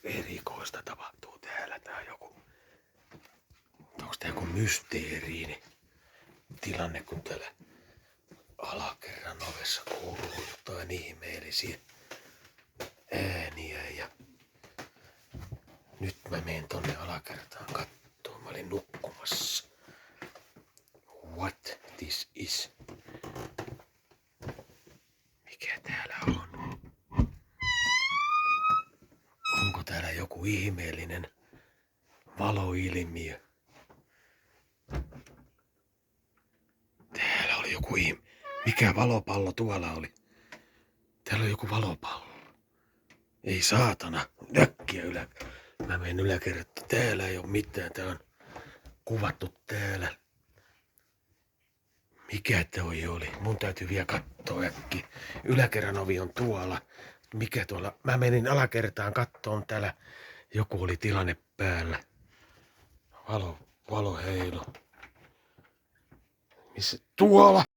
erikoista tapahtuu täällä. Tää on joku... Onks tää joku mysteeriini tilanne, kun täällä alakerran ovessa kuuluu jotain ihmeellisiä ääniä ja... Nyt mä menen tonne alakertaan kattoon. Mä olin nukkumassa. What this is? Mikä täällä on? Onko täällä joku ihmeellinen valoilmiö? Täällä oli joku Mikä valopallo tuolla oli? Täällä on joku valopallo. Ei saatana. Äkkiä Mä menen yläkertaan. Täällä ei oo mitään. Tää on kuvattu täällä. Mikä toi oli? Mun täytyy vielä kattoo äkkiä. Yläkerran ovi on tuolla. Mikä tuolla? Mä menin alakertaan kattoon. Täällä joku oli tilanne päällä. Valo heilo. Missä? Tuolla!